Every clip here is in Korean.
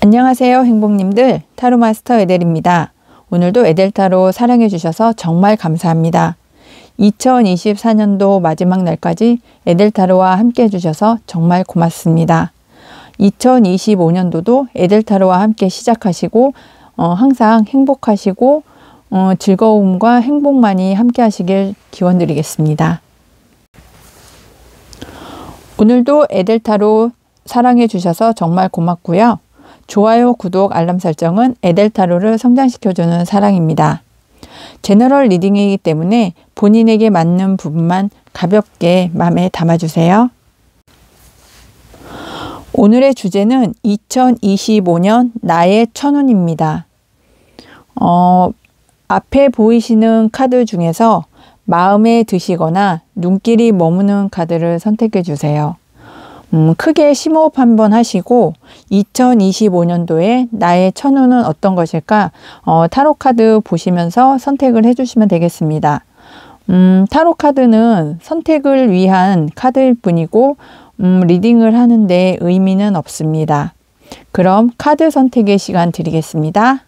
안녕하세요 행복님들, 타로마스터 에델입니다. 오늘도 에델타로 사랑해 주셔서 정말 감사합니다. 2024년도 마지막 날까지 에델타로와 함께 해주셔서 정말 고맙습니다. 2025년도도 에델타로와 함께 시작하시고 항상 행복하시고 즐거움과 행복만이 함께 하시길 기원드리겠습니다. 오늘도 에델타로 사랑해 주셔서 정말 고맙고요. 좋아요, 구독, 알람 설정은 에델타로를 성장시켜주는 사랑입니다. 제너럴 리딩이기 때문에 본인에게 맞는 부분만 가볍게 마음에 담아주세요. 오늘의 주제는 2025년 나의 천운입니다. 앞에 보이시는 카드 중에서 마음에 드시거나 눈길이 머무는 카드를 선택해 주세요. 크게 심호흡 한번 하시고 2025년도에 나의 천운은 어떤 것일까? 타로 카드 보시면서 선택을 해주시면 되겠습니다. 타로 카드는 선택을 위한 카드일 뿐이고 리딩을 하는데 의미는 없습니다. 그럼 카드 선택의 시간 드리겠습니다.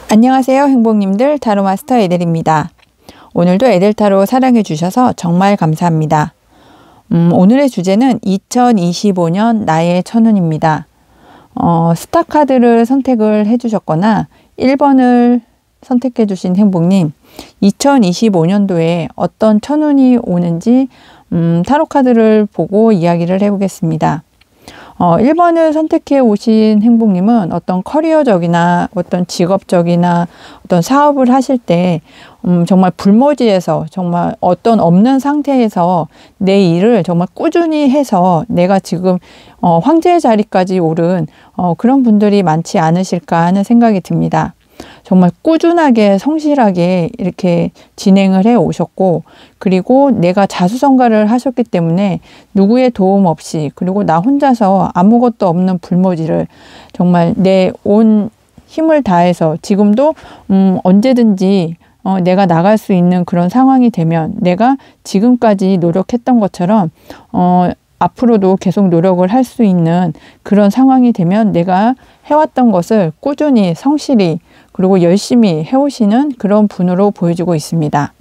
안녕하세요 행복님들, 타로마스터 에델입니다. 오늘도 에델타로 사랑해 주셔서 정말 감사합니다. 오늘의 주제는 2025년 나의 천운입니다. 스타 카드를 선택을 해 주셨거나 1번을 선택해 주신 행복님, 2025년도에 어떤 천운이 오는지 타로 카드를 보고 이야기를 해보겠습니다. 1번을 선택해 오신 행복님은 어떤 커리어적이나 어떤 직업적이나 어떤 사업을 하실 때 정말 불모지에서 정말 어떤 없는 상태에서 내 일을 정말 꾸준히 해서 내가 지금 황제의 자리까지 오른 그런 분들이 많지 않으실까 하는 생각이 듭니다. 정말 꾸준하게 성실하게 이렇게 진행을 해 오셨고, 그리고 내가 자수성가를 하셨기 때문에 누구의 도움 없이, 그리고 나 혼자서 아무것도 없는 불모지를 정말 내 온 힘을 다해서 지금도 언제든지 내가 나갈 수 있는 그런 상황이 되면 내가 지금까지 노력했던 것처럼 앞으로도 계속 노력을 할 수 있는 그런 상황이 되면 내가 해왔던 것을 꾸준히 성실히 그리고 열심히 해오시는 그런 분으로 보여주고 있습니다.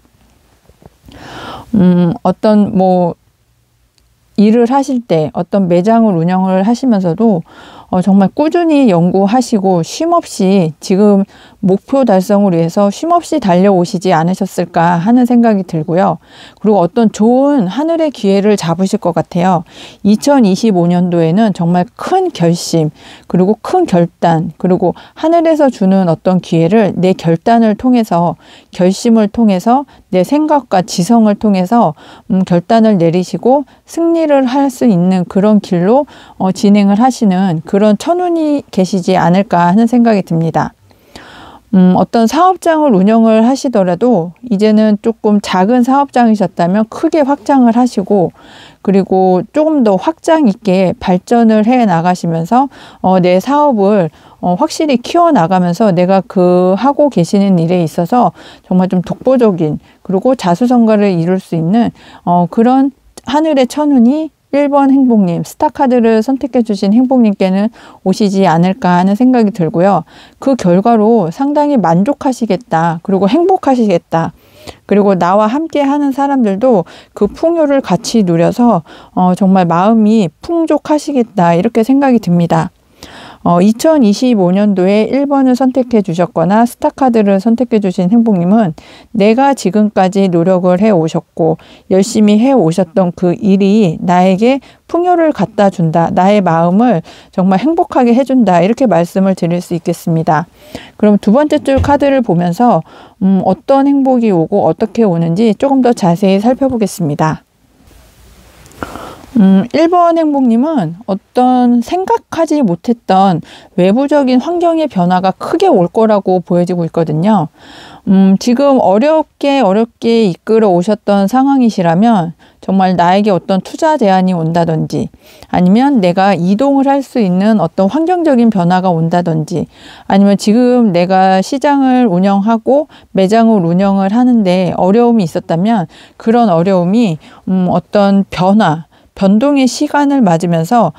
어떤 일을 하실 때 어떤 매장을 운영을 하시면서도 정말 꾸준히 연구하시고 쉼없이 지금 목표 달성을 위해서 쉼없이 달려오시지 않으셨을까 하는 생각이 들고요. 그리고 어떤 좋은 하늘의 기회를 잡으실 것 같아요. 2025년도에는 정말 큰 결심, 그리고 큰 결단, 그리고 하늘에서 주는 어떤 기회를 내 결단을 통해서, 결심을 통해서, 내 생각과 지성을 통해서 결단을 내리시고 승리를 할 수 있는 그런 길로 진행을 하시는 그런 천운이 계시지 않을까 하는 생각이 듭니다. 어떤 사업장을 운영을 하시더라도 이제는 조금 작은 사업장이셨다면 크게 확장을 하시고, 그리고 조금 더 확장 있게 발전을 해 나가시면서 내 사업을 확실히 키워나가면서 내가 하고 계시는 일에 있어서 정말 좀 독보적인, 그리고 자수성가를 이룰 수 있는 그런 하늘의 천운이 1번 행복님, 스타카드를 선택해 주신 행복님께는 오시지 않을까 하는 생각이 들고요. 그 결과로 상당히 만족하시겠다, 그리고 행복하시겠다, 그리고 나와 함께 하는 사람들도 그 풍요를 같이 누려서 정말 마음이 풍족하시겠다, 이렇게 생각이 듭니다. 2025년도에 1번을 선택해 주셨거나 스타카드를 선택해 주신 행복님은 내가 지금까지 노력을 해 오셨고 열심히 해 오셨던 그 일이 나에게 풍요를 갖다 준다, 나의 마음을 정말 행복하게 해준다, 이렇게 말씀을 드릴 수 있겠습니다. 그럼 두 번째 줄 카드를 보면서 어떤 행복이 오고 어떻게 오는지 조금 더 자세히 살펴보겠습니다. 1번 행복님은 어떤 생각하지 못했던 외부적인 환경의 변화가 크게 올 거라고 보여지고 있거든요. 지금 어렵게 이끌어 오셨던 상황이시라면 정말 나에게 어떤 투자 제한이 온다든지 아니면 내가 이동을 할 수 있는 어떤 환경적인 변화가 온다든지 아니면 지금 내가 시장을 운영하고 매장을 운영을 하는데 어려움이 있었다면 그런 어려움이 어떤 변동의 시간을 맞으면서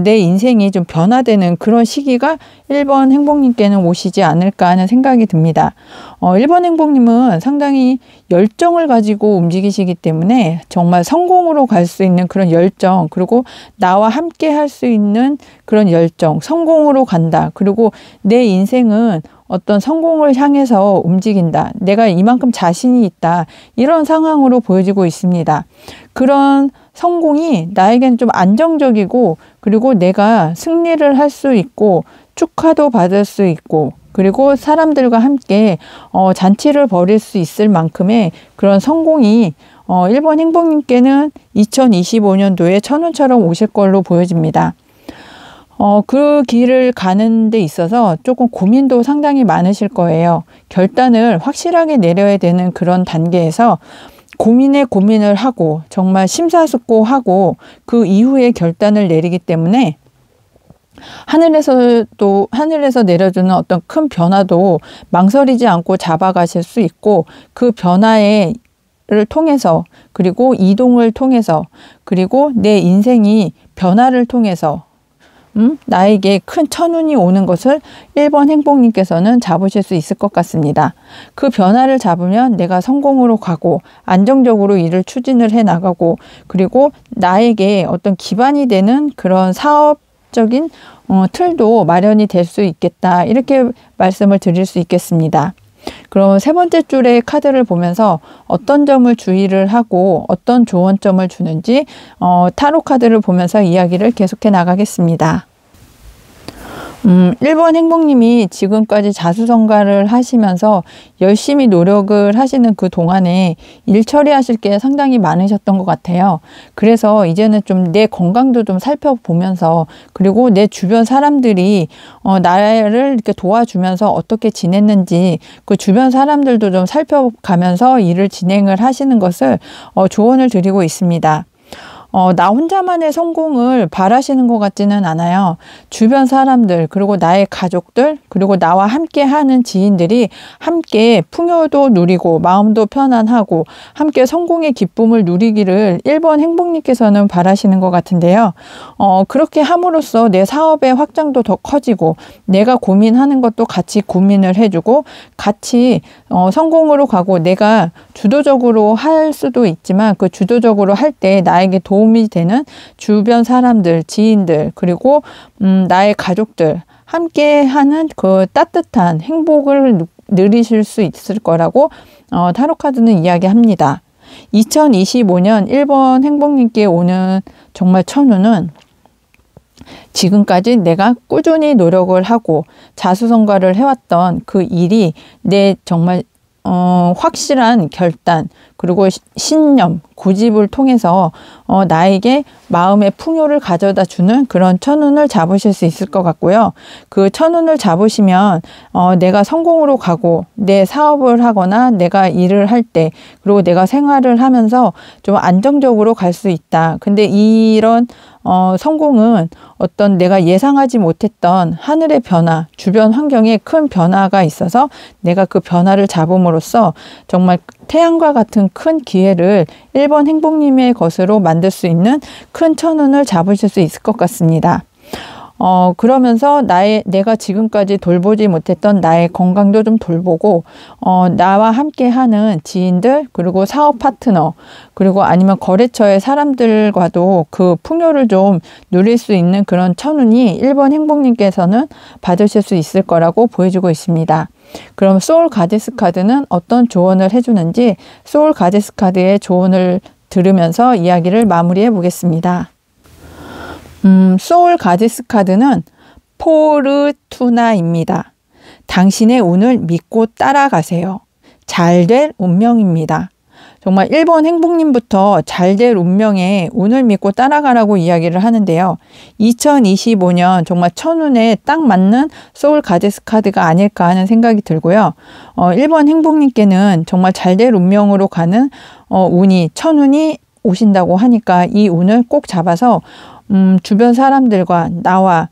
내 인생이 좀 변화되는 그런 시기가 1번 행복님께는 오시지 않을까 하는 생각이 듭니다. 1번 행복님은 상당히 열정을 가지고 움직이시기 때문에 정말 성공으로 갈 수 있는 그런 열정, 그리고 나와 함께 할 수 있는 그런 열정, 성공으로 간다. 그리고 내 인생은 어떤 성공을 향해서 움직인다. 내가 이만큼 자신이 있다. 이런 상황으로 보여지고 있습니다. 그런 성공이 나에게는 좀 안정적이고 그리고 내가 승리를 할 수 있고 축하도 받을 수 있고 그리고 사람들과 함께 잔치를 벌일 수 있을 만큼의 그런 성공이 1번 행복님께는 2025년도에 천운처럼 오실 걸로 보여집니다. 그 길을 가는 데 있어서 조금 고민도 상당히 많으실 거예요. 결단을 확실하게 내려야 되는 그런 단계에서 고민을 하고 정말 심사숙고하고 그 이후에 결단을 내리기 때문에 하늘에서 내려주는 어떤 큰 변화도 망설이지 않고 잡아가실 수 있고 그 변화를 통해서 그리고 이동을 통해서 그리고 내 인생이 변화를 통해서 나에게 큰 천운이 오는 것을 1번 행복님께서는 잡으실 수 있을 것 같습니다. 그 변화를 잡으면 내가 성공으로 가고 안정적으로 일을 추진을 해 나가고 그리고 나에게 어떤 기반이 되는 그런 사업적인 틀도 마련이 될 수 있겠다. 이렇게 말씀을 드릴 수 있겠습니다. 그럼 세 번째 줄의 카드를 보면서 어떤 점을 주의를 하고 어떤 조언점을 주는지 타로 카드를 보면서 이야기를 계속해 나가겠습니다. 1번 행복님이 지금까지 자수성가를 하시면서 열심히 노력을 하시는 그 동안에 일 처리하실 게 상당히 많으셨던 것 같아요. 그래서 이제는 좀 내 건강도 좀 살펴보면서 그리고 내 주변 사람들이 나를 이렇게 도와주면서 어떻게 지냈는지 그 주변 사람들도 좀 살펴가면서 일을 진행을 하시는 것을 조언을 드리고 있습니다. 나 혼자만의 성공을 바라시는 것 같지는 않아요. 주변 사람들, 그리고 나의 가족들, 그리고 나와 함께 하는 지인들이 함께 풍요도 누리고 마음도 편안하고 함께 성공의 기쁨을 누리기를 1번 행복님께서는 바라시는 것 같은데요. 그렇게 함으로써 내 사업의 확장도 더 커지고 내가 고민하는 것도 같이 고민을 해주고 같이 성공으로 가고 내가 주도적으로 할 수도 있지만 그 주도적으로 할 때 나에게 도움이 되는 주변 사람들, 지인들, 그리고 나의 가족들 함께 하는 그 따뜻한 행복을 누리실 수 있을 거라고 타로카드는 이야기합니다. 2025년 1번 행복님께 오는 정말 천운은 지금까지 내가 꾸준히 노력을 하고 자수성가를 해왔던 그 일이 내 정말 확실한 결단 그리고 신념, 고집을 통해서 나에게 마음의 풍요를 가져다 주는 그런 천운을 잡으실 수 있을 것 같고요. 그 천운을 잡으시면 내가 성공으로 가고 내 사업을 하거나 내가 일을 할 때 그리고 내가 생활을 하면서 좀 안정적으로 갈 수 있다. 근데 이런 성공은 어떤 내가 예상하지 못했던 하늘의 변화, 주변 환경에 큰 변화가 있어서 내가 그 변화를 잡음으로써 정말 태양과 같은 큰 기회를 1번 행복님의 것으로 만들 수 있는 큰 천운을 잡으실 수 있을 것 같습니다. 그러면서 내가 지금까지 돌보지 못했던 나의 건강도 좀 돌보고, 나와 함께 하는 지인들, 그리고 사업 파트너, 그리고 아니면 거래처의 사람들과도 그 풍요를 좀 누릴 수 있는 그런 천운이 1번 행복님께서는 받으실 수 있을 거라고 보여주고 있습니다. 그럼 소울 가디스 카드는 어떤 조언을 해주는지 소울 가디스 카드의 조언을 들으면서 이야기를 마무리해 보겠습니다. 소울 가디스 카드는 포르투나입니다. 당신의 운을 믿고 따라가세요. 잘 될 운명입니다. 정말 1번 행복님부터 잘 될 운명에 운을 믿고 따라가라고 이야기를 하는데요. 2025년 정말 천운에 딱 맞는 소울 가데스 카드가 아닐까 하는 생각이 들고요. 1번 행복님께는 정말 잘 될 운명으로 가는 운이 천운이 오신다고 하니까 이 운을 꼭 잡아서 주변 사람들과 나와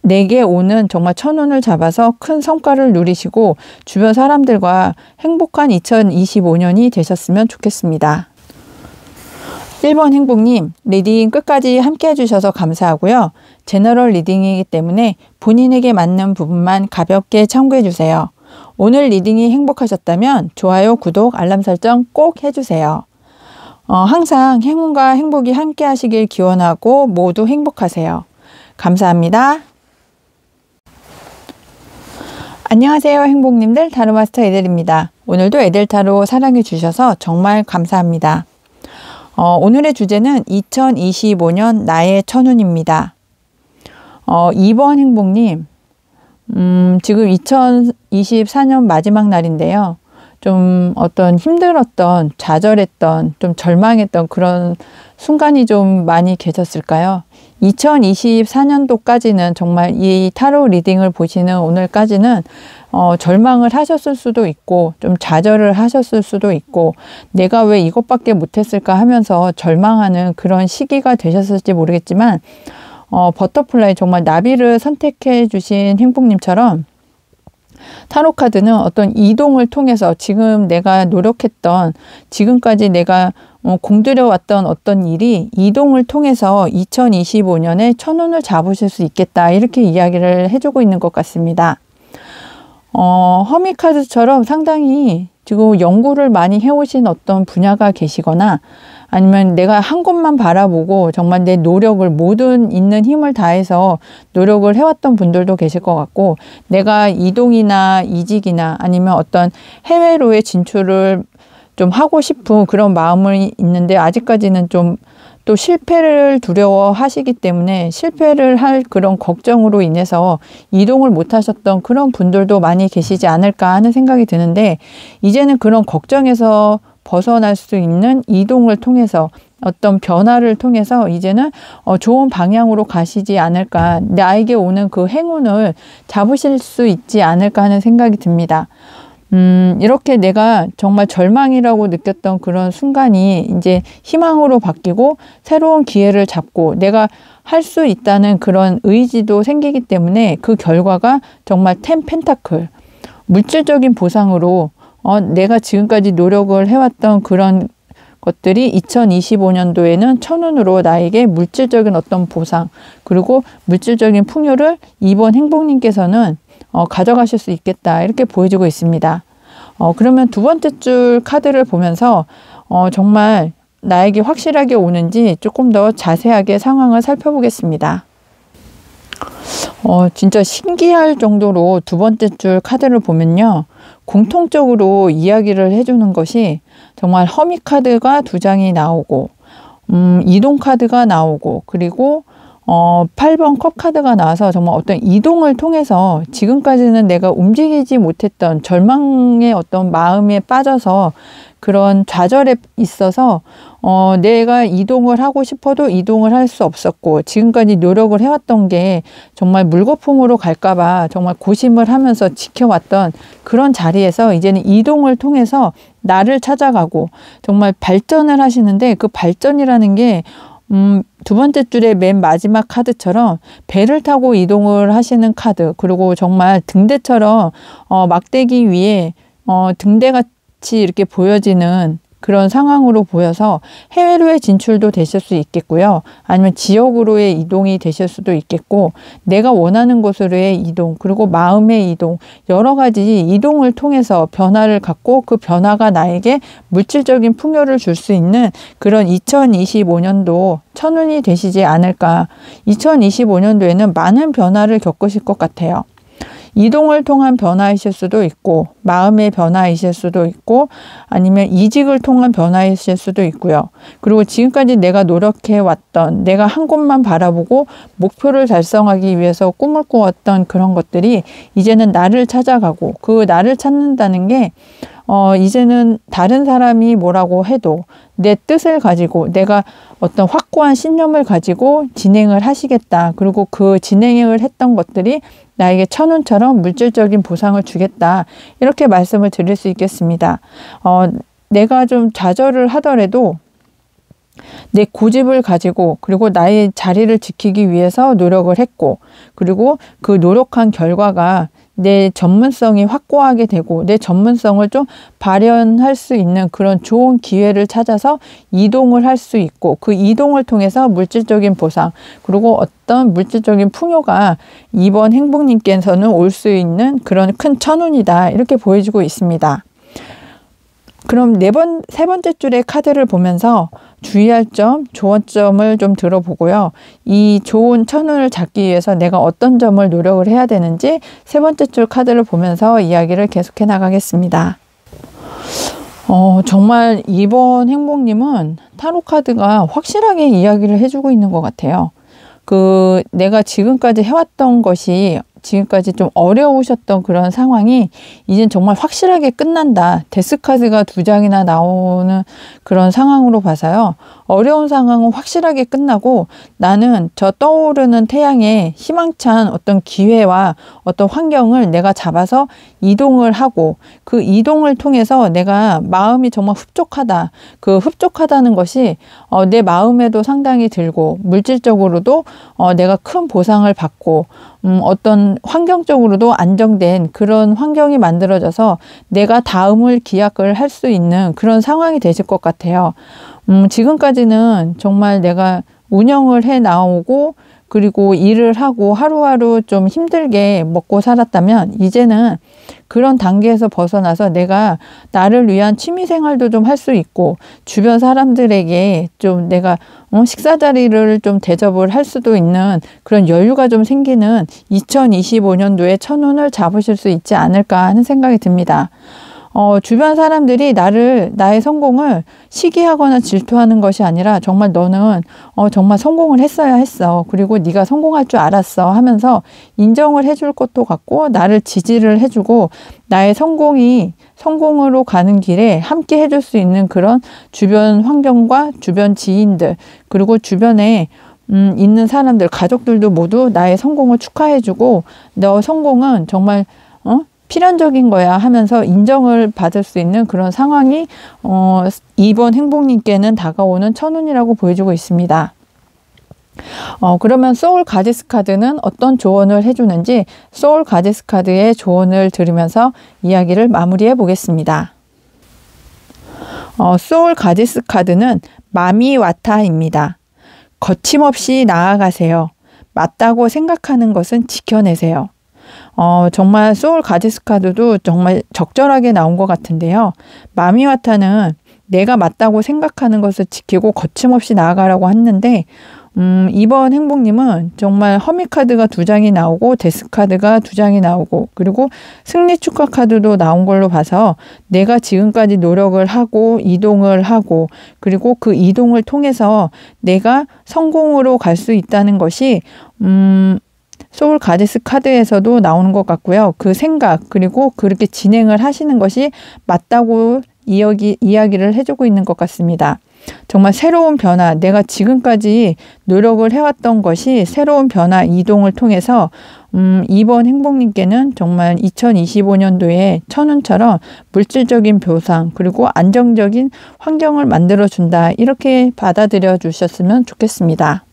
내게 오는 정말 천운을 잡아서 큰 성과를 누리시고 주변 사람들과 행복한 2025년이 되셨으면 좋겠습니다. 1번 행복님, 리딩 끝까지 함께 해주셔서 감사하고요. 제너럴 리딩이기 때문에 본인에게 맞는 부분만 가볍게 참고해주세요. 오늘 리딩이 행복하셨다면 좋아요, 구독, 알람 설정 꼭 해주세요. 항상 행운과 행복이 함께 하시길 기원하고 모두 행복하세요. 감사합니다. 안녕하세요 행복님들, 타로마스터 에델입니다. 오늘도 에델타로 사랑해 주셔서 정말 감사합니다. 오늘의 주제는 2025년 나의 천운입니다. 2번 행복님, 지금 2024년 마지막 날인데요. 좀 어떤 힘들었던, 좌절했던, 좀 절망했던 그런 순간이 좀 많이 계셨을까요? 2024년도까지는 정말 이 타로 리딩을 보시는 오늘까지는 절망을 하셨을 수도 있고 좀 좌절을 하셨을 수도 있고 내가 왜 이것밖에 못했을까 하면서 절망하는 그런 시기가 되셨을지 모르겠지만 버터플라이 정말 나비를 선택해 주신 행복님처럼 타로카드는 어떤 이동을 통해서 지금 내가 노력했던 지금까지 내가 공들여왔던 어떤 일이 이동을 통해서 2025년에 천운을 잡으실 수 있겠다 이렇게 이야기를 해주고 있는 것 같습니다. 허미카드처럼 상당히 지금 연구를 많이 해오신 어떤 분야가 계시거나 아니면 내가 한 곳만 바라보고 정말 내 노력을 모든 있는 힘을 다해서 노력을 해왔던 분들도 계실 것 같고 내가 이동이나 이직이나 아니면 어떤 해외로의 진출을 좀 하고 싶은 그런 마음이 있는데 아직까지는 좀 또 실패를 두려워하시기 때문에 실패를 할 그런 걱정으로 인해서 이동을 못 하셨던 그런 분들도 많이 계시지 않을까 하는 생각이 드는데 이제는 그런 걱정에서 벗어날 수 있는 이동을 통해서 어떤 변화를 통해서 이제는 좋은 방향으로 가시지 않을까 나에게 오는 그 행운을 잡으실 수 있지 않을까 하는 생각이 듭니다. 이렇게 내가 정말 절망이라고 느꼈던 그런 순간이 이제 희망으로 바뀌고 새로운 기회를 잡고 내가 할 수 있다는 그런 의지도 생기기 때문에 그 결과가 정말 10 펜타클 물질적인 보상으로 내가 지금까지 노력을 해왔던 그런 것들이 2025년도에는 천운으로 나에게 물질적인 어떤 보상 그리고 물질적인 풍요를 2번 행복님께서는 가져가실 수 있겠다 이렇게 보여주고 있습니다. 그러면 두 번째 줄 카드를 보면서 정말 나에게 확실하게 오는지 조금 더 자세하게 상황을 살펴보겠습니다. 진짜 신기할 정도로 두 번째 줄 카드를 보면요. 공통적으로 이야기를 해주는 것이 정말 허미 카드가 두 장이 나오고 이동 카드가 나오고 그리고 8번 컵 카드가 나와서 정말 어떤 이동을 통해서 지금까지는 내가 움직이지 못했던 절망의 어떤 마음에 빠져서 그런 좌절에 있어서 내가 이동을 하고 싶어도 이동을 할 수 없었고 지금까지 노력을 해왔던 게 정말 물거품으로 갈까봐 정말 고심을 하면서 지켜왔던 그런 자리에서 이제는 이동을 통해서 나를 찾아가고 정말 발전을 하시는데 그 발전이라는 게 두 번째 줄의 맨 마지막 카드처럼 배를 타고 이동을 하시는 카드 그리고 정말 등대처럼 막대기 위에 등대같이 이렇게 보여지는 그런 상황으로 보여서 해외로의 진출도 되실 수 있겠고요. 아니면 지역으로의 이동이 되실 수도 있겠고 내가 원하는 곳으로의 이동 그리고 마음의 이동 여러 가지 이동을 통해서 변화를 갖고 그 변화가 나에게 물질적인 풍요를 줄 수 있는 그런 2025년도 천운이 되시지 않을까. 2025년도에는 많은 변화를 겪으실 것 같아요. 이동을 통한 변화이실 수도 있고 마음의 변화이실 수도 있고 아니면 이직을 통한 변화이실 수도 있고요. 그리고 지금까지 내가 노력해 왔던 내가 한 곳만 바라보고 목표를 달성하기 위해서 꿈을 꾸었던 그런 것들이 이제는 나를 찾아가고 그 나를 찾는다는 게 이제는 다른 사람이 뭐라고 해도 내 뜻을 가지고 내가 어떤 확고한 신념을 가지고 진행을 하시겠다. 그리고 그 진행을 했던 것들이 나에게 천운처럼 물질적인 보상을 주겠다. 이렇게 말씀을 드릴 수 있겠습니다. 내가 좀 좌절을 하더라도 내 고집을 가지고 그리고 나의 자리를 지키기 위해서 노력을 했고, 그리고 그 노력한 결과가 내 전문성이 확고하게 되고 내 전문성을 좀 발현할 수 있는 그런 좋은 기회를 찾아서 이동을 할 수 있고, 그 이동을 통해서 물질적인 보상 그리고 어떤 물질적인 풍요가 이번 행복님께서는 올 수 있는 그런 큰 천운이다, 이렇게 보여지고 있습니다. 그럼 세 번째 줄의 카드를 보면서 주의할 점, 조언점을 좀 들어보고요. 이 좋은 천운을 잡기 위해서 내가 어떤 점을 노력을 해야 되는지 세 번째 줄 카드를 보면서 이야기를 계속해 나가겠습니다. 정말 이번 행복님은 타로 카드가 확실하게 이야기를 해주고 있는 것 같아요. 내가 지금까지 해왔던 것이 지금까지 좀 어려우셨던 그런 상황이 이젠 정말 확실하게 끝난다. 데스카드가 2장이나 나오는 그런 상황으로 봐서요. 어려운 상황은 확실하게 끝나고 나는 저 떠오르는 태양의 희망찬 어떤 기회와 어떤 환경을 내가 잡아서 이동을 하고, 그 이동을 통해서 내가 마음이 정말 흡족하다. 그 흡족하다는 것이 내 마음에도 상당히 들고 물질적으로도 내가 큰 보상을 받고 어떤 환경적으로도 안정된 그런 환경이 만들어져서 내가 다음을 기약을 할 수 있는 그런 상황이 되실 것 같아요. 지금까지는 정말 내가 운영을 해 나오고 그리고 일을 하고 하루하루 좀 힘들게 먹고 살았다면 이제는 그런 단계에서 벗어나서 내가 나를 위한 취미 생활도 좀 할 수 있고 주변 사람들에게 좀 내가 식사 자리를 좀 대접을 할 수도 있는 그런 여유가 좀 생기는 2025년도에 천운을 잡으실 수 있지 않을까 하는 생각이 듭니다. 주변 사람들이 나의 성공을 시기하거나 질투하는 것이 아니라 정말 너는 정말 성공을 했어야 했어. 그리고 네가 성공할 줄 알았어 하면서 인정을 해줄 것도 같고 나를 지지를 해주고 나의 성공으로 가는 길에 함께 해줄 수 있는 그런 주변 환경과 주변 지인들 그리고 주변에 있는 사람들, 가족들도 모두 나의 성공을 축하해주고 너 성공은 정말 필연적인 거야 하면서 인정을 받을 수 있는 그런 상황이 이번 행복님께는 다가오는 천운이라고 보여주고 있습니다. 그러면 소울 가디스 카드는 어떤 조언을 해주는지 소울 가디스 카드의 조언을 들으면서 이야기를 마무리해 보겠습니다. 소울 가디스 카드는 마미와타입니다. 거침없이 나아가세요. 맞다고 생각하는 것은 지켜내세요. 정말 소울 가디스 카드도 정말 적절하게 나온 것 같은데요. 마미와타는 내가 맞다고 생각하는 것을 지키고 거침없이 나아가라고 했는데 이번 행복님은 정말 허미 카드가 2장이 나오고 데스 카드가 2장이 나오고 그리고 승리 축하 카드도 나온 걸로 봐서 내가 지금까지 노력을 하고 이동을 하고 그리고 그 이동을 통해서 내가 성공으로 갈 수 있다는 것이 소울 가디스 카드에서도 나오는 것 같고요. 그 생각 그리고 그렇게 진행을 하시는 것이 맞다고 이야기를 해주고 있는 것 같습니다. 정말 새로운 변화, 내가 지금까지 노력을 해왔던 것이 새로운 변화, 이동을 통해서 이번 행복님께는 정말 2025년도에 천운처럼 물질적인 보상 그리고 안정적인 환경을 만들어준다. 이렇게 받아들여 주셨으면 좋겠습니다.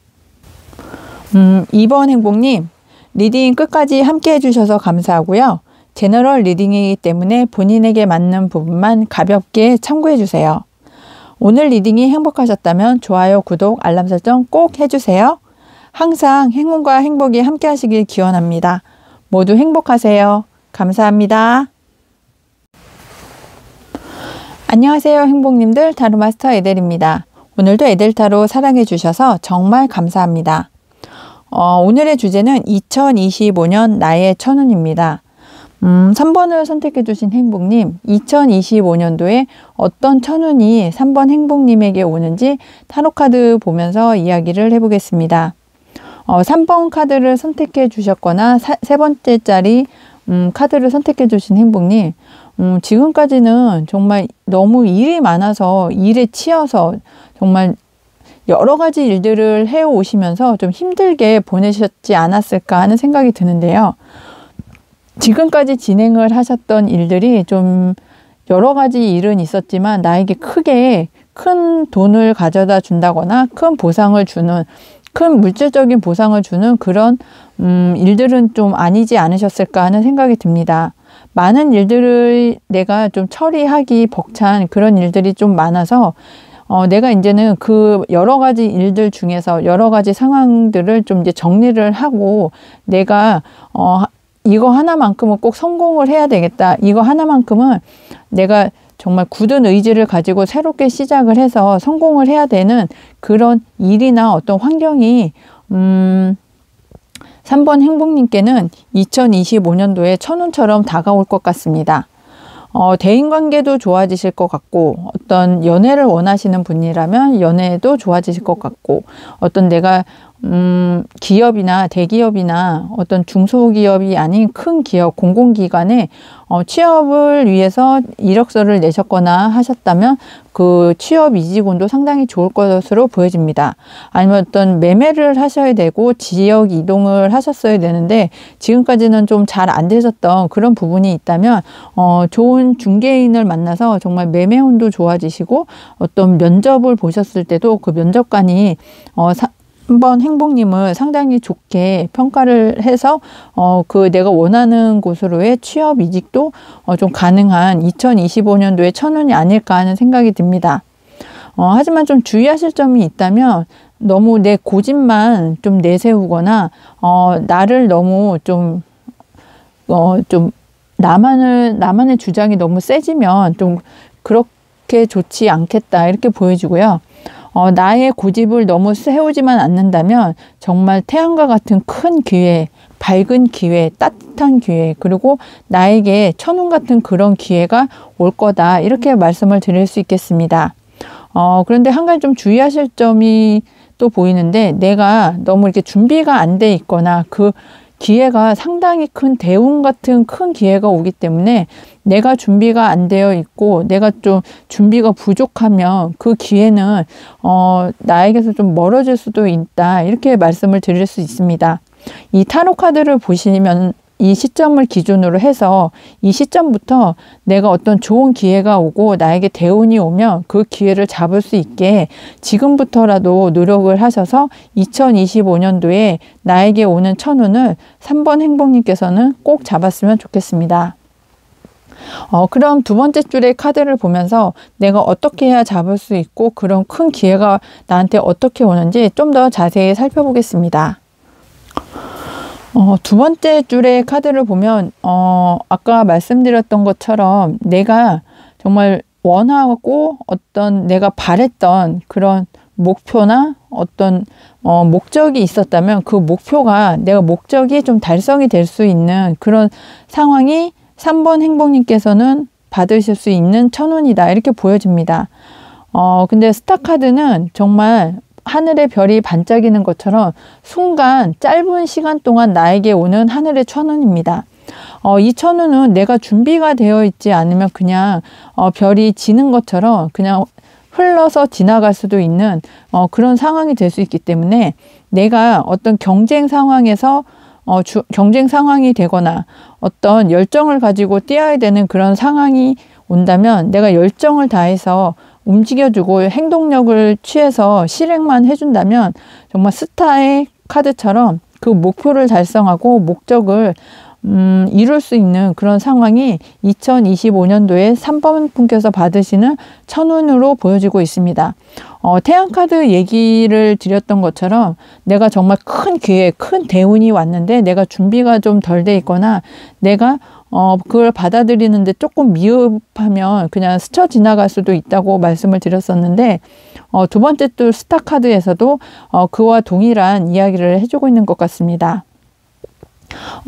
이번 행복님 리딩 끝까지 함께 해주셔서 감사하고요. 제너럴 리딩이기 때문에 본인에게 맞는 부분만 가볍게 참고해주세요. 오늘 리딩이 행복하셨다면 좋아요, 구독, 알람 설정 꼭 해주세요. 항상 행운과 행복이 함께 하시길 기원합니다. 모두 행복하세요. 감사합니다. 안녕하세요 행복님들, 타로마스터 에델입니다. 오늘도 에델타로 사랑해 주셔서 정말 감사합니다. 오늘의 주제는 2025년 나의 천운입니다. 3번을 선택해 주신 행복님, 2025년도에 어떤 천운이 3번 행복님에게 오는지 타로카드 보면서 이야기를 해보겠습니다. 3번 카드를 선택해 주셨거나 세 번째 자리 카드를 선택해 주신 행복님, 지금까지는 정말 너무 일이 많아서 일에 치여서 정말 여러 가지 일들을 해오시면서 좀 힘들게 보내셨지 않았을까 하는 생각이 드는데요. 지금까지 진행을 하셨던 일들이 좀 여러 가지 일은 있었지만 나에게 크게 큰 돈을 가져다 준다거나 큰 보상을 주는, 큰 물질적인 보상을 주는 그런 일들은 좀 아니지 않으셨을까 하는 생각이 듭니다. 많은 일들을 내가 좀 처리하기 벅찬 그런 일들이 좀 많아서 내가 이제는 그 여러 가지 일들 중에서 여러 가지 상황들을 좀 이제 정리를 하고 내가 이거 하나만큼은 꼭 성공을 해야 되겠다. 이거 하나만큼은 내가 정말 굳은 의지를 가지고 새롭게 시작을 해서 성공을 해야 되는 그런 일이나 어떤 환경이 3번 행복님께는 2025년도에 천운처럼 다가올 것 같습니다. 대인관계도 좋아지실 것 같고, 어떤 연애를 원하시는 분이라면 연애도 좋아지실 것 같고, 어떤 내가 기업이나 대기업이나 어떤 중소기업이 아닌 큰 기업, 공공기관에 취업을 위해서 이력서를 내셨거나 하셨다면 그 취업 이직운도 상당히 좋을 것으로 보여집니다. 아니면 어떤 매매를 하셔야 되고 지역 이동을 하셨어야 되는데 지금까지는 좀 잘 안 되셨던 그런 부분이 있다면 좋은 중개인을 만나서 정말 매매운도 좋아지시고, 어떤 면접을 보셨을 때도 그 면접관이 한번 행복님을 상당히 좋게 평가를 해서 그 내가 원하는 곳으로의 취업 이직도 좀 가능한 2025년도에 천운이 아닐까 하는 생각이 듭니다. 하지만 좀 주의하실 점이 있다면 너무 내 고집만 좀 내세우거나 나를 너무 좀 나만의 주장이 너무 세지면 좀 그렇게 좋지 않겠다 이렇게 보여지고요. 나의 고집을 너무 세우지만 않는다면 정말 태양과 같은 큰 기회, 밝은 기회, 따뜻한 기회, 그리고 나에게 천운 같은 그런 기회가 올 거다 이렇게 말씀을 드릴 수 있겠습니다. 그런데 한 가지 좀 주의하실 점이 또 보이는데, 내가 너무 이렇게 준비가 안 돼 있거나 그 기회가 상당히 큰 대운 같은 큰 기회가 오기 때문에 내가 준비가 안 되어 있고 내가 좀 준비가 부족하면 그 기회는 나에게서 좀 멀어질 수도 있다 이렇게 말씀을 드릴 수 있습니다. 이 타로 카드를 보시면 이 시점을 기준으로 해서 이 시점부터 내가 어떤 좋은 기회가 오고 나에게 대운이 오면 그 기회를 잡을 수 있게 지금부터라도 노력을 하셔서 2025년도에 나에게 오는 천운을 3번 행복님께서는 꼭 잡았으면 좋겠습니다. 그럼 두 번째 줄의 카드를 보면서 내가 어떻게 해야 잡을 수 있고 그런 큰 기회가 나한테 어떻게 오는지 좀 더 자세히 살펴보겠습니다. 두 번째 줄의 카드를 보면 아까 말씀드렸던 것처럼 내가 정말 원하고 어떤 내가 바랬던 그런 목표나 어떤 목적이 있었다면 그 목표가 내가 목적이 좀 달성이 될 수 있는 그런 상황이 3번 행복님께서는 받으실 수 있는 천운이다 이렇게 보여집니다. 근데 스타 카드는 정말 하늘의 별이 반짝이는 것처럼 순간 짧은 시간 동안 나에게 오는 하늘의 천운입니다. 이 천운은 내가 준비가 되어 있지 않으면 그냥 별이 지는 것처럼 그냥 흘러서 지나갈 수도 있는 그런 상황이 될 수 있기 때문에 내가 어떤 경쟁 상황에서 경쟁 상황이 되거나 어떤 열정을 가지고 뛰어야 되는 그런 상황이 온다면 내가 열정을 다해서 움직여주고 행동력을 취해서 실행만 해준다면 정말 스타의 카드처럼 그 목표를 달성하고 목적을 이룰 수 있는 그런 상황이 2025년도에 3번 분께서 받으시는 천운으로 보여지고 있습니다. 태양 카드 얘기를 드렸던 것처럼 내가 정말 큰 기회, 큰 대운이 왔는데 내가 준비가 좀 덜 돼 있거나 내가 그걸 받아들이는데 조금 미흡하면 그냥 스쳐 지나갈 수도 있다고 말씀을 드렸었는데 두 번째 또 스타 카드에서도 그와 동일한 이야기를 해주고 있는 것 같습니다.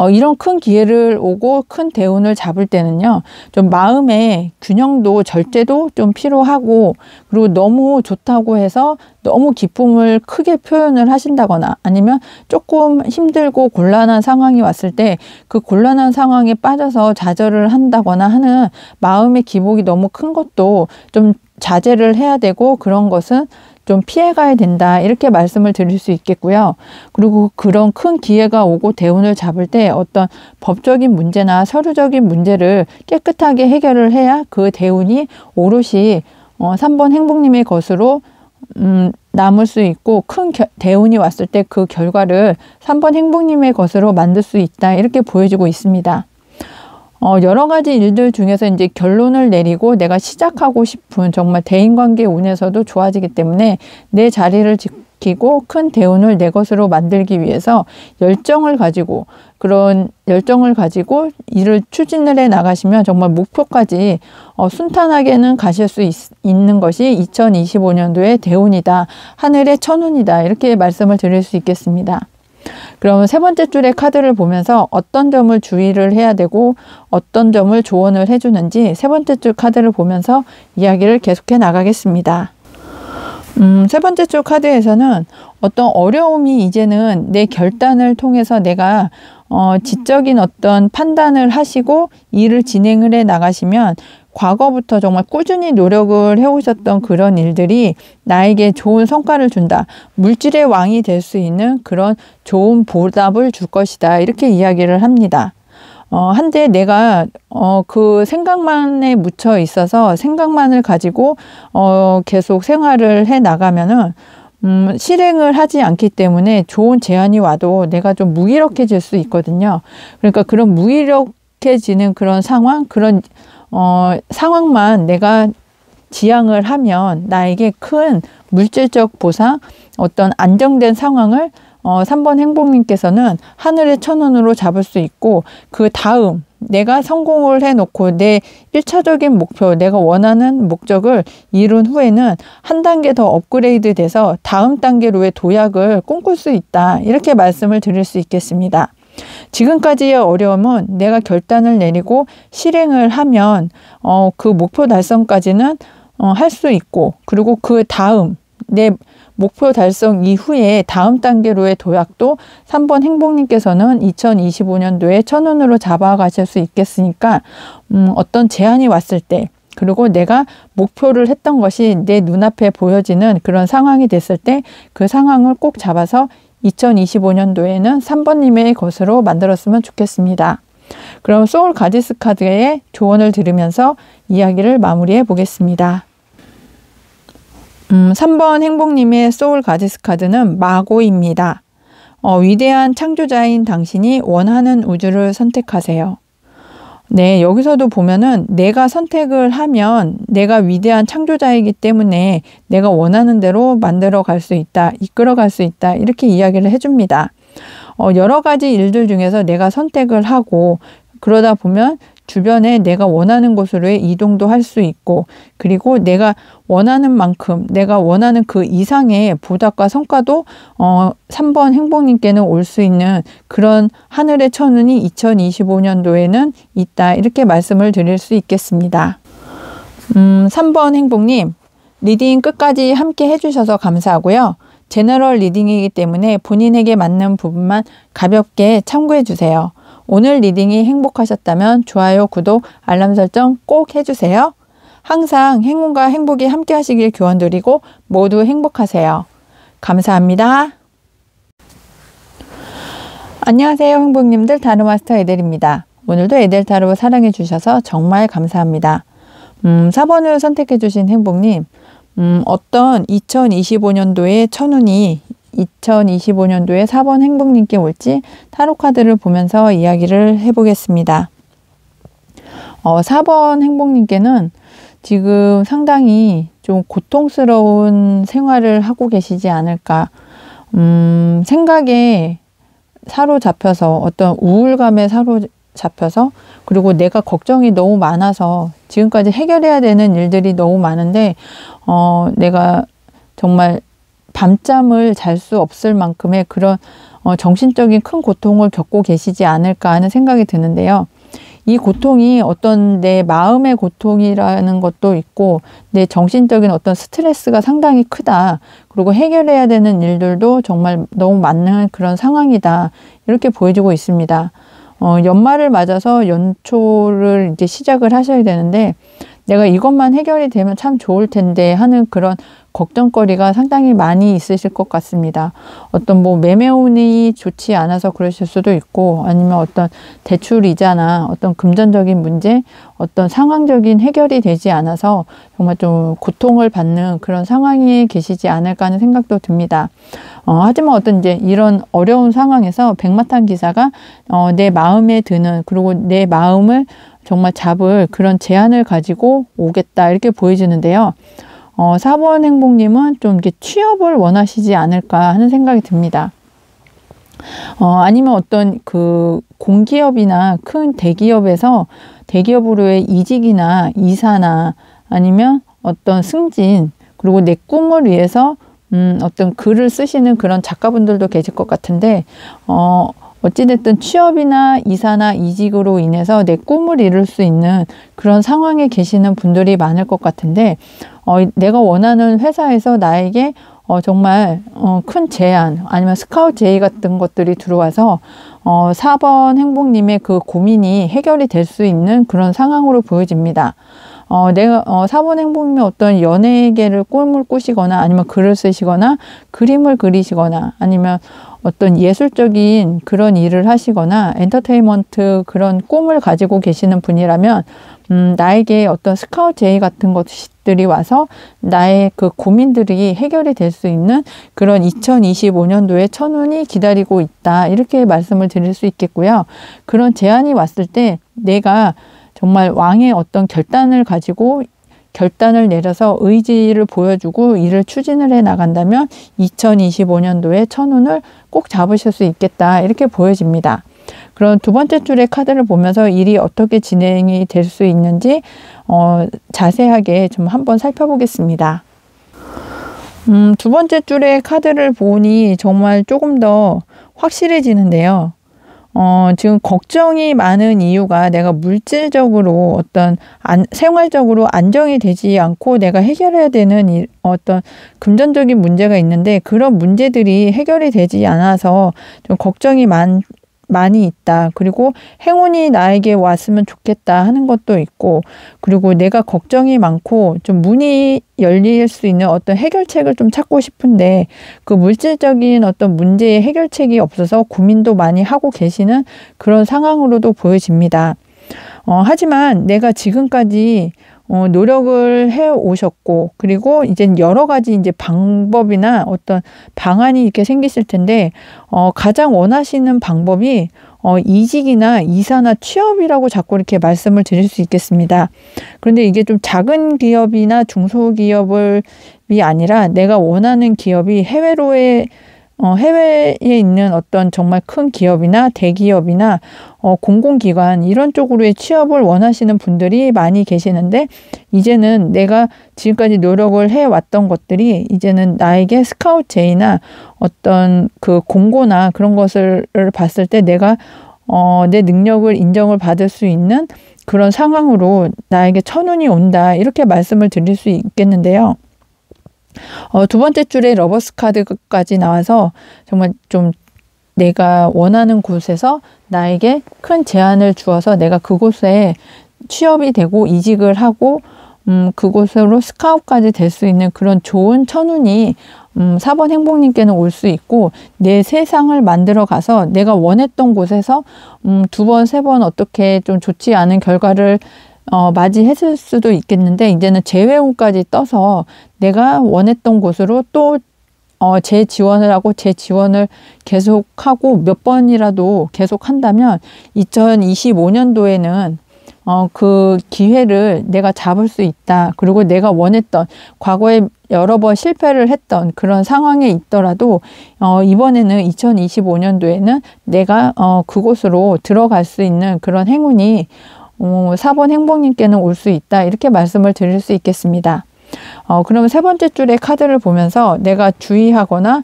이런 큰 기회를 오고 큰 대운을 잡을 때는요, 좀 마음의 균형도 절제도 좀 필요하고, 그리고 너무 좋다고 해서 너무 기쁨을 크게 표현을 하신다거나 아니면 조금 힘들고 곤란한 상황이 왔을 때 그 곤란한 상황에 빠져서 좌절을 한다거나 하는 마음의 기복이 너무 큰 것도 좀 자제를 해야 되고, 그런 것은 좀 피해가야 된다, 이렇게 말씀을 드릴 수 있겠고요. 그리고 그런 큰 기회가 오고 대운을 잡을 때 어떤 법적인 문제나 서류적인 문제를 깨끗하게 해결을 해야 그 대운이 오롯이 3번 행복님의 것으로 남을 수 있고, 큰 대운이 왔을 때 그 결과를 3번 행복님의 것으로 만들 수 있다, 이렇게 보여지고 있습니다. 여러 가지 일들 중에서 이제 결론을 내리고 내가 시작하고 싶은 정말 대인관계 운에서도 좋아지기 때문에 내 자리를 지키고 큰 대운을 내 것으로 만들기 위해서 그런 열정을 가지고 일을 추진을 해 나가시면 정말 목표까지 순탄하게는 가실 수 있는 것이 2025년도의 대운이다, 하늘의 천운이다, 이렇게 말씀을 드릴 수 있겠습니다. 그러면 세 번째 줄의 카드를 보면서 어떤 점을 주의를 해야 되고 어떤 점을 조언을 해주는지 세 번째 줄 카드를 보면서 이야기를 계속해 나가겠습니다. 세 번째 줄 카드에서는 어떤 어려움이 이제는 내 결단을 통해서 내가 지적인 어떤 판단을 하시고 일을 진행을 해 나가시면 과거부터 정말 꾸준히 노력을 해오셨던 그런 일들이 나에게 좋은 성과를 준다, 물질의 왕이 될 수 있는 그런 좋은 보답을 줄 것이다, 이렇게 이야기를 합니다. 한데 내가 그 생각만에 묻혀 있어서 생각만을 가지고 계속 생활을 해 나가면은 실행을 하지 않기 때문에 좋은 제안이 와도 내가 좀 무기력해질 수 있거든요. 그러니까 그런 무기력해지는 그런 상황만 내가 지향을 하면 나에게 큰 물질적 보상, 어떤 안정된 상황을 3번 행복님께서는 하늘의 천운으로 잡을 수 있고, 그 다음 내가 성공을 해놓고 내 1차적인 목표, 내가 원하는 목적을 이룬 후에는 한 단계 더 업그레이드 돼서 다음 단계로의 도약을 꿈꿀 수 있다, 이렇게 말씀을 드릴 수 있겠습니다. 지금까지의 어려움은 내가 결단을 내리고 실행을 하면 그 목표 달성까지는 할 수 있고, 그리고 그 다음 내 목표 달성 이후에 다음 단계로의 도약도 3번 행복님께서는 2025년도에 천운으로 잡아가실 수 있겠으니까 어떤 제안이 왔을 때, 그리고 내가 목표를 했던 것이 내 눈앞에 보여지는 그런 상황이 됐을 때 그 상황을 꼭 잡아서 2025년도에는 3번님의 것으로 만들었으면 좋겠습니다. 그럼 소울 가디스 카드의 조언을 들으면서 이야기를 마무리해 보겠습니다. 3번 행복님의 소울 가디스 카드는 마고입니다. 위대한 창조자인 당신이 원하는 우주를 선택하세요. 네, 여기서도 보면은 내가 선택을 하면 내가 위대한 창조자이기 때문에 내가 원하는 대로 만들어 갈 수 있다, 이끌어 갈 수 있다, 이렇게 이야기를 해줍니다. 여러 가지 일들 중에서 내가 선택을 하고, 그러다 보면 주변에 내가 원하는 곳으로의 이동도 할 수 있고, 그리고 내가 원하는 만큼 내가 원하는 그 이상의 보답과 성과도 3번 행복님께는 올 수 있는 그런 하늘의 천운이 2025년도에는 있다, 이렇게 말씀을 드릴 수 있겠습니다. 3번 행복님, 리딩 끝까지 함께 해주셔서 감사하고요. 제너럴 리딩이기 때문에 본인에게 맞는 부분만 가볍게 참고해 주세요. 오늘 리딩이 행복하셨다면 좋아요, 구독, 알람 설정 꼭 해주세요. 항상 행운과 행복이 함께 하시길 기원드리고 모두 행복하세요. 감사합니다. 안녕하세요, 행복님들. 타로마스터 에델입니다. 오늘도 에델 타로 사랑해 주셔서 정말 감사합니다. 4번을 선택해 주신 행복님, 어떤 2025년도의 천운이 2025년도에 4번 행복님께 올지 타로카드를 보면서 이야기를 해보겠습니다. 4번 행복님께는 지금 상당히 좀 고통스러운 생활을 하고 계시지 않을까, 생각에 사로잡혀서 어떤 우울감에 사로잡혀서, 그리고 내가 걱정이 너무 많아서 지금까지 해결해야 되는 일들이 너무 많은데 내가 정말 밤잠을 잘 수 없을 만큼의 그런 정신적인 큰 고통을 겪고 계시지 않을까 하는 생각이 드는데요. 이 고통이 어떤 내 마음의 고통이라는 것도 있고 내 정신적인 어떤 스트레스가 상당히 크다. 그리고 해결해야 되는 일들도 정말 너무 많은 그런 상황이다. 이렇게 보여지고 있습니다. 연말을 맞아서 연초를 이제 시작을 하셔야 되는데 내가 이것만 해결이 되면 참 좋을 텐데 하는 그런 걱정거리가 상당히 많이 있으실 것 같습니다. 어떤 뭐 매매운이 좋지 않아서 그러실 수도 있고 아니면 어떤 대출 이자나 어떤 금전적인 문제, 어떤 상황적인 해결이 되지 않아서 정말 좀 고통을 받는 그런 상황에 계시지 않을까 하는 생각도 듭니다. 하지만 어떤 이제 이런 어려운 상황에서 백마탄 기사가 내 마음에 드는 그리고 내 마음을 정말 잡을 그런 제안을 가지고 오겠다 이렇게 보여지는데요. 4번 행복님은 좀 이렇게 취업을 원하시지 않을까 하는 생각이 듭니다. 아니면 어떤 그 공기업이나 큰 대기업으로의 이직이나 이사나 아니면 어떤 승진 그리고 내 꿈을 위해서 어떤 글을 쓰시는 그런 작가분들도 계실 것 같은데 어찌됐든 취업이나 이사나 이직으로 인해서 내 꿈을 이룰 수 있는 그런 상황에 계시는 분들이 많을 것 같은데 내가 원하는 회사에서 나에게 정말 큰 제안 아니면 스카우트 제의 같은 것들이 들어와서 4번 행복님의 그 고민이 해결이 될 수 있는 그런 상황으로 보여집니다. 내가 4번 행복님의 어떤 연예계를 꿈을 꾸시거나 아니면 글을 쓰시거나 그림을 그리시거나 아니면 어떤 예술적인 그런 일을 하시거나 엔터테인먼트 그런 꿈을 가지고 계시는 분이라면 나에게 어떤 스카우트 제의 같은 것들이 와서 나의 그 고민들이 해결이 될 수 있는 그런 2025년도에 천운이 기다리고 있다. 이렇게 말씀을 드릴 수 있겠고요. 그런 제안이 왔을 때 내가 정말 왕의 어떤 결단을 가지고 결단을 내려서 의지를 보여주고 일을 추진을 해 나간다면 2025년도에 천운을 꼭 잡으실 수 있겠다. 이렇게 보여집니다. 그런 두 번째 줄의 카드를 보면서 일이 어떻게 진행이 될 수 있는지 자세하게 좀 한번 살펴보겠습니다. 두 번째 줄의 카드를 보니 정말 조금 더 확실해지는데요. 지금 걱정이 많은 이유가 내가 물질적으로 어떤 생활적으로 안정이 되지 않고 내가 해결해야 되는 어떤 금전적인 문제가 있는데 그런 문제들이 해결이 되지 않아서 좀 걱정이 많이 있다. 그리고 행운이 나에게 왔으면 좋겠다 하는 것도 있고 그리고 내가 걱정이 많고 좀 문이 열릴 수 있는 어떤 해결책을 좀 찾고 싶은데 그 물질적인 어떤 문제의 해결책이 없어서 고민도 많이 하고 계시는 그런 상황으로도 보여집니다. 하지만 내가 지금까지 노력을 해 오셨고 그리고 이제 여러 가지 이제 방법이나 어떤 방안이 이렇게 생기실 텐데 가장 원하시는 방법이 이직이나 이사나 취업이라고 자꾸 이렇게 말씀을 드릴 수 있겠습니다. 그런데 이게 좀 작은 기업이나 중소기업이 아니라 내가 원하는 기업이 해외에 있는 어떤 정말 큰 기업이나 대기업이나 공공기관 이런 쪽으로의 취업을 원하시는 분들이 많이 계시는데 이제는 내가 지금까지 노력을 해왔던 것들이 이제는 나에게 스카우트 제의나 어떤 그 공고나 그런 것을 봤을 때 내가 내 능력을 인정을 받을 수 있는 그런 상황으로 나에게 천운이 온다 이렇게 말씀을 드릴 수 있겠는데요. 두 번째 줄에 러버스 카드까지 나와서 정말 좀 내가 원하는 곳에서 나에게 큰 제안을 주어서 내가 그곳에 취업이 되고 이직을 하고 그곳으로 스카웃까지 될 수 있는 그런 좋은 천운이 4번 행복님께는 올 수 있고 내 세상을 만들어 가서 내가 원했던 곳에서 두 번, 세 번 어떻게 좀 좋지 않은 결과를 맞이했을 수도 있겠는데 이제는 재회운까지 떠서 내가 원했던 곳으로 또 재지원을 하고 재지원을 계속하고 몇 번이라도 계속한다면 2025년도에는 그 기회를 내가 잡을 수 있다. 그리고 내가 원했던 과거에 여러 번 실패를 했던 그런 상황에 있더라도 이번에는 2025년도에는 내가 그곳으로 들어갈 수 있는 그런 행운이 4번 행복님께는 올 수 있다. 이렇게 말씀을 드릴 수 있겠습니다. 그러면 세 번째 줄의 카드를 보면서 내가 주의하거나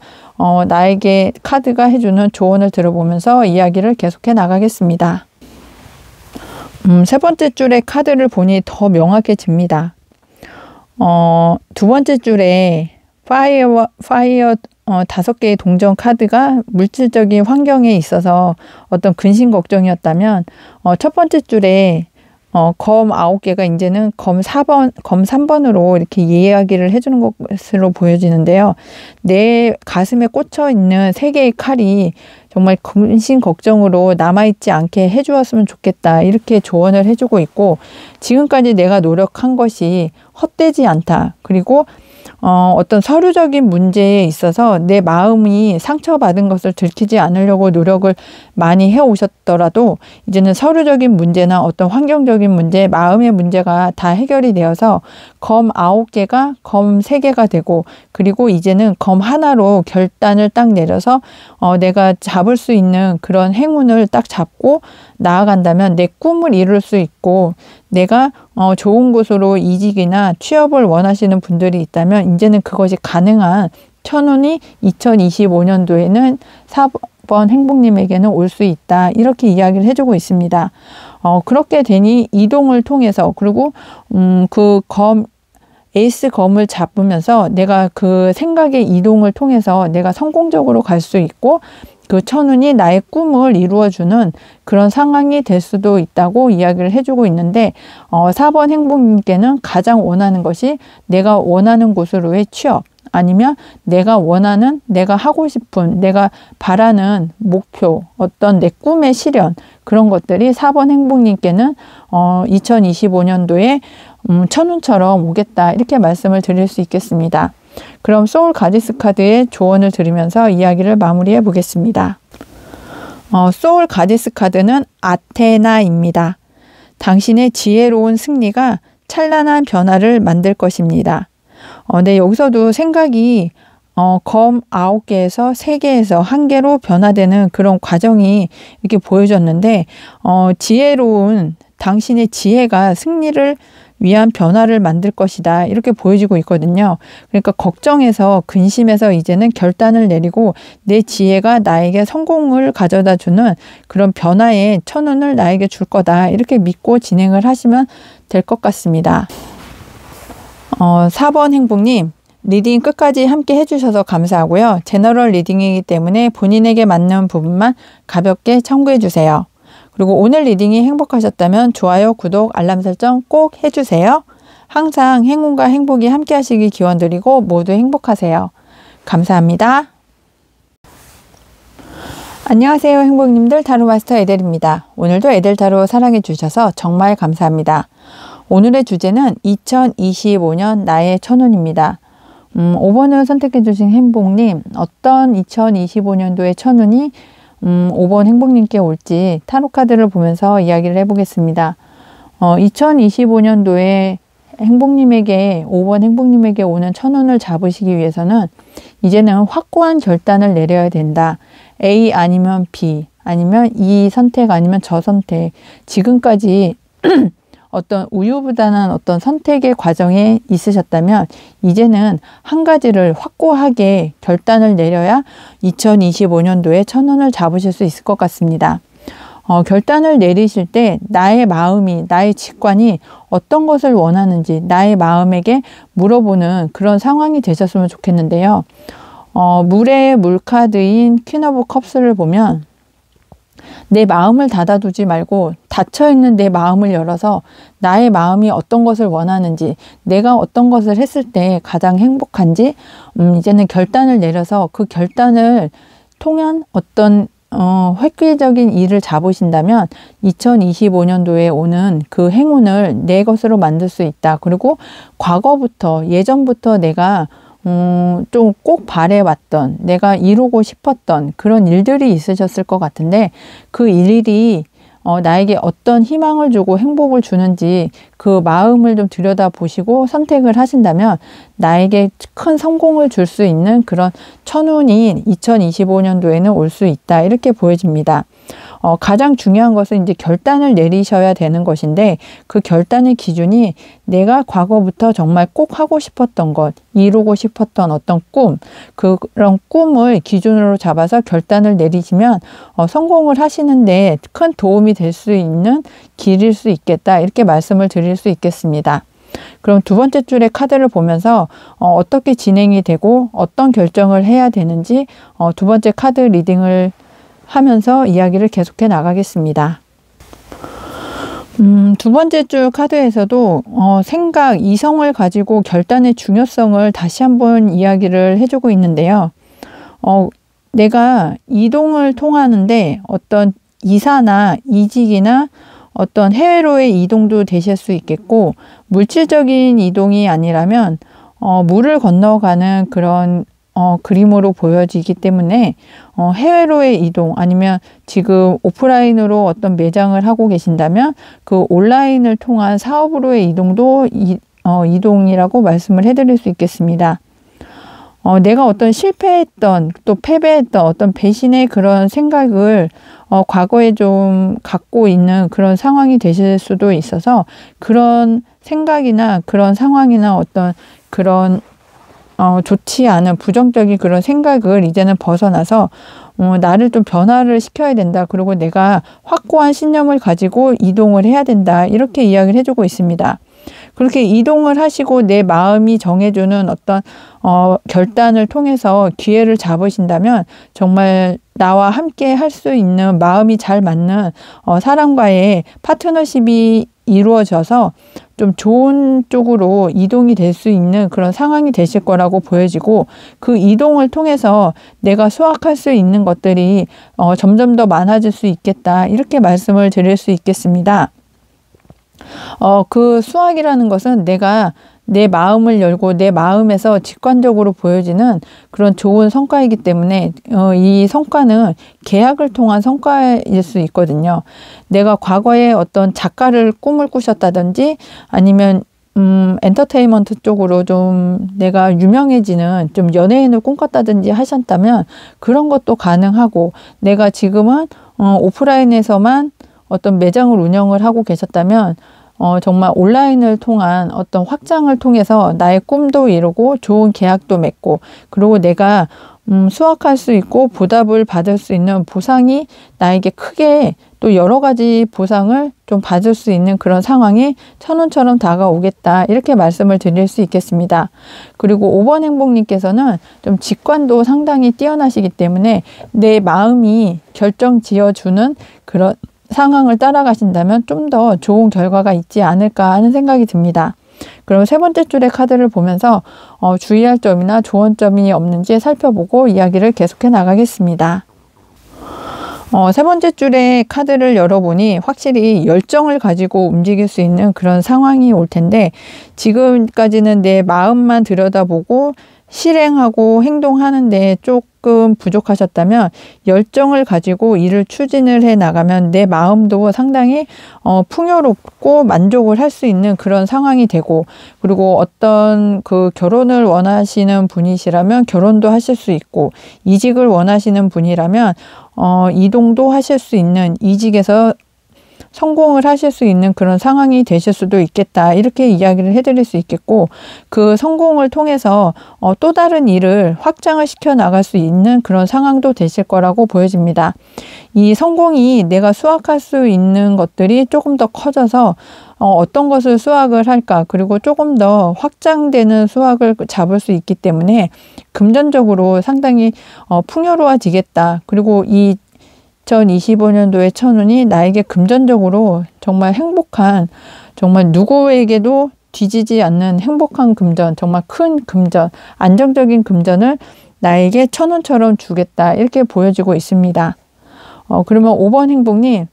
나에게 카드가 해주는 조언을 들어보면서 이야기를 계속해 나가겠습니다. 세 번째 줄의 카드를 보니 더 명확해집니다. 두 번째 줄에 파이어 5개의 동전 카드가 물질적인 환경에 있어서 어떤 근심 걱정이었다면, 첫 번째 줄에 검 9개가 이제는 검 3번으로 이렇게 이야기를 해주는 것으로 보여지는데요. 내 가슴에 꽂혀 있는 3개의 칼이 정말 근심 걱정으로 남아있지 않게 해주었으면 좋겠다. 이렇게 조언을 해주고 있고, 지금까지 내가 노력한 것이 헛되지 않다. 그리고 어떤 서류적인 문제에 있어서 내 마음이 상처받은 것을 들키지 않으려고 노력을 많이 해오셨더라도 이제는 서류적인 문제나 어떤 환경적인 문제, 마음의 문제가 다 해결이 되어서 검 9개가 검 3개가 되고, 그리고 이제는 검 하나로 결단을 딱 내려서 내가 잡을 수 있는 그런 행운을 딱 잡고 나아간다면 내 꿈을 이룰 수 있고, 내가 좋은 곳으로 이직이나 취업을 원하시는 분들이 있다면 이제는 그것이 가능한 천운이 2025년도에는 4번 행복님에게는 올 수 있다. 이렇게 이야기를 해주고 있습니다. 그렇게 되니 이동을 통해서, 그리고 그 에이스 검을 잡으면서 내가 그 생각의 이동을 통해서 내가 성공적으로 갈 수 있고, 그 천운이 나의 꿈을 이루어주는 그런 상황이 될 수도 있다고 이야기를 해주고 있는데, 4번 행복님께는 가장 원하는 것이 내가 원하는 곳으로의 취업, 아니면 내가 원하는, 내가 하고 싶은, 내가 바라는 목표, 어떤 내 꿈의 실현, 그런 것들이 4번 행복님께는 2025년도에 천운처럼 오겠다. 이렇게 말씀을 드릴 수 있겠습니다. 그럼 소울 가디스 카드의 조언을 들으면서 이야기를 마무리해 보겠습니다. 소울 가디스 카드는 아테나입니다. 당신의 지혜로운 승리가 찬란한 변화를 만들 것입니다. 네, 여기서도 생각이 검 9개에서 3개에서 1개로 변화되는 그런 과정이 이렇게 보여졌는데, 지혜로운 당신의 지혜가 승리를 위한 변화를 만들 것이다. 이렇게 보여지고 있거든요. 그러니까 걱정에서, 근심에서 이제는 결단을 내리고 내 지혜가 나에게 성공을 가져다 주는 그런 변화의 천운을 나에게 줄 거다. 이렇게 믿고 진행을 하시면 될 것 같습니다. 4번 행복님, 리딩 끝까지 함께 해주셔서 감사하고요. 제너럴 리딩이기 때문에 본인에게 맞는 부분만 가볍게 참고해 주세요. 그리고 오늘 리딩이 행복하셨다면 좋아요, 구독, 알람 설정 꼭 해주세요. 항상 행운과 행복이 함께 하시길 기원드리고 모두 행복하세요. 감사합니다. 안녕하세요, 행복님들. 타로마스터 에델입니다. 오늘도 에델타로 사랑해 주셔서 정말 감사합니다. 오늘의 주제는 2025년 나의 천운입니다. 5번을 선택해 주신 행복님, 어떤 2025년도의 천운이 5번 행복님께 올지 타로카드를 보면서 이야기를 해보겠습니다. 2025년도에 행복님에게, 5번 행복님에게 오는 천운을 잡으시기 위해서는 이제는 확고한 결단을 내려야 된다. A 아니면 B, 아니면 이 선택 아니면 저 선택. 지금까지 어떤 우유부단한 어떤 선택의 과정에 있으셨다면 이제는 한 가지를 확고하게 결단을 내려야 2025년도에 천운을 잡으실 수 있을 것 같습니다. 결단을 내리실 때 나의 마음이, 나의 직관이 어떤 것을 원하는지 나의 마음에게 물어보는 그런 상황이 되셨으면 좋겠는데요. 물의 물카드인 퀸 오브 컵스를 보면 내 마음을 닫아두지 말고 닫혀있는 내 마음을 열어서 나의 마음이 어떤 것을 원하는지, 내가 어떤 것을 했을 때 가장 행복한지 이제는 결단을 내려서 그 결단을 통한 어떤 획기적인 일을 잡으신다면 2025년도에 오는 그 행운을 내 것으로 만들 수 있다. 그리고 과거부터, 예전부터 내가 좀 꼭 바래왔던, 내가 이루고 싶었던 그런 일들이 있으셨을 것 같은데, 그 일이 나에게 어떤 희망을 주고 행복을 주는지 그 마음을 좀 들여다보시고 선택을 하신다면 나에게 큰 성공을 줄 수 있는 그런 천운이 2025년도에는 올 수 있다. 이렇게 보여집니다. 가장 중요한 것은 이제 결단을 내리셔야 되는 것인데 그 결단의 기준이 내가 과거부터 정말 꼭 하고 싶었던 것, 이루고 싶었던 어떤 꿈, 그런 꿈을 기준으로 잡아서 결단을 내리시면 성공을 하시는데 큰 도움이 될 수 있는 길일 수 있겠다. 이렇게 말씀을 드릴 수 있겠습니다. 그럼 두 번째 줄의 카드를 보면서 어떻게 진행이 되고 어떤 결정을 해야 되는지 두 번째 카드 리딩을 하면서 이야기를 계속해 나가겠습니다. 두 번째 줄 카드에서도 생각, 이성을 가지고 결단의 중요성을 다시 한번 이야기를 해주고 있는데요. 내가 이동을 통하는데 어떤 이사나 이직이나 어떤 해외로의 이동도 되실 수 있겠고, 물질적인 이동이 아니라면 물을 건너가는 그런 그림으로 보여지기 때문에 해외로의 이동, 아니면 지금 오프라인으로 어떤 매장을 하고 계신다면 그 온라인을 통한 사업으로의 이동도 이동이라고 말씀을 해드릴 수 있겠습니다. 내가 어떤 실패했던 또 패배했던 어떤 배신의 그런 생각을 과거에 좀 갖고 있는 그런 상황이 되실 수도 있어서, 그런 생각이나 그런 상황이나 어떤 그런 좋지 않은 부정적인 그런 생각을 이제는 벗어나서 나를 좀 변화를 시켜야 된다. 그리고 내가 확고한 신념을 가지고 이동을 해야 된다. 이렇게 이야기를 해주고 있습니다. 그렇게 이동을 하시고 내 마음이 정해주는 어떤 결단을 통해서 기회를 잡으신다면 정말 나와 함께 할 수 있는 마음이 잘 맞는 사람과의 파트너십이 이루어져서 좀 좋은 쪽으로 이동이 될 수 있는 그런 상황이 되실 거라고 보여지고, 그 이동을 통해서 내가 수확할 수 있는 것들이 점점 더 많아질 수 있겠다. 이렇게 말씀을 드릴 수 있겠습니다. 그 수확이라는 것은 내가 내 마음을 열고 내 마음에서 직관적으로 보여지는 그런 좋은 성과이기 때문에 이 성과는 계약을 통한 성과일 수 있거든요. 내가 과거에 어떤 작가를 꿈을 꾸셨다든지 아니면 엔터테인먼트 쪽으로 좀 내가 유명해지는 좀 연예인을 꿈꿨다든지 하셨다면 그런 것도 가능하고, 내가 지금은 오프라인에서만 어떤 매장을 운영을 하고 계셨다면 정말 온라인을 통한 어떤 확장을 통해서 나의 꿈도 이루고 좋은 계약도 맺고, 그리고 내가 수확할 수 있고 보답을 받을 수 있는 보상이 나에게 크게 또 여러 가지 보상을 좀 받을 수 있는 그런 상황이 천운처럼 다가오겠다. 이렇게 말씀을 드릴 수 있겠습니다. 그리고 5번 행복님께서는 좀 직관도 상당히 뛰어나시기 때문에 내 마음이 결정 지어주는 그런 상황을 따라가신다면 좀 더 좋은 결과가 있지 않을까 하는 생각이 듭니다. 그럼 세 번째 줄의 카드를 보면서 주의할 점이나 조언점이 없는지 살펴보고 이야기를 계속해 나가겠습니다. 세 번째 줄의 카드를 열어보니 확실히 열정을 가지고 움직일 수 있는 그런 상황이 올 텐데, 지금까지는 내 마음만 들여다보고 실행하고 행동하는데 조금 부족하셨다면 열정을 가지고 일을 추진을 해 나가면 내 마음도 상당히 풍요롭고 만족을 할 수 있는 그런 상황이 되고, 그리고 어떤 그 결혼을 원하시는 분이시라면 결혼도 하실 수 있고, 이직을 원하시는 분이라면 이동도 하실 수 있는, 이직에서 성공을 하실 수 있는 그런 상황이 되실 수도 있겠다. 이렇게 이야기를 해드릴 수 있겠고, 그 성공을 통해서 또 다른 일을 확장을 시켜 나갈 수 있는 그런 상황도 되실 거라고 보여집니다. 이 성공이 내가 수확할 수 있는 것들이 조금 더 커져서 어떤 것을 수확을 할까, 그리고 조금 더 확장되는 수확을 잡을 수 있기 때문에 금전적으로 상당히 풍요로워지겠다. 그리고 이 2025년도의 천운이 나에게 금전적으로 정말 행복한, 정말 누구에게도 뒤지지 않는 행복한 금전, 정말 큰 금전, 안정적인 금전을 나에게 천운처럼 주겠다. 이렇게 보여지고 있습니다. 그러면 5번 행복님,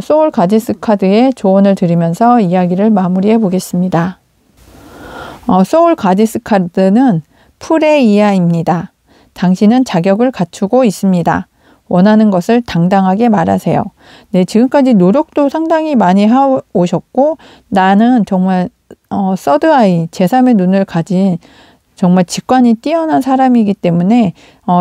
소울 가디스 카드의 조언을 드리면서 이야기를 마무리해 보겠습니다. 소울 가디스 카드는 프레이아입니다. 당신은 자격을 갖추고 있습니다. 원하는 것을 당당하게 말하세요. 네, 지금까지 노력도 상당히 많이 해오셨고, 나는 정말 서드 아이, 제3의 눈을 가진 정말 직관이 뛰어난 사람이기 때문에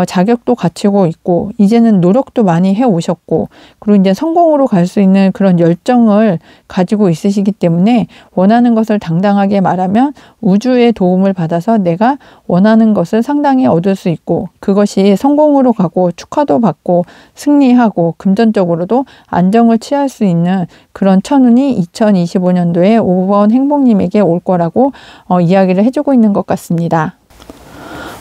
자격도 갖추고 있고 이제는 노력도 많이 해오셨고 그리고 이제 성공으로 갈 수 있는 그런 열정을 가지고 있으시기 때문에 원하는 것을 당당하게 말하면 우주의 도움을 받아서 내가 원하는 것을 상당히 얻을 수 있고 그것이 성공으로 가고 축하도 받고 승리하고 금전적으로도 안정을 취할 수 있는 그런 천운이 2025년도에 5번 행복님에게 올 거라고 이야기를 해주고 있는 것 같습니다.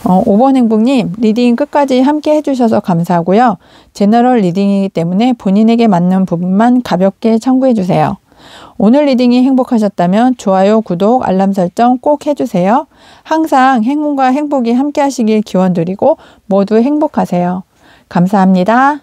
5번 행복님, 리딩 끝까지 함께 해주셔서 감사하고요. 제너럴 리딩이기 때문에 본인에게 맞는 부분만 가볍게 참고해주세요. 오늘 리딩이 행복하셨다면 좋아요, 구독, 알람 설정 꼭 해주세요. 항상 행운과 행복이 함께 하시길 기원드리고 모두 행복하세요. 감사합니다.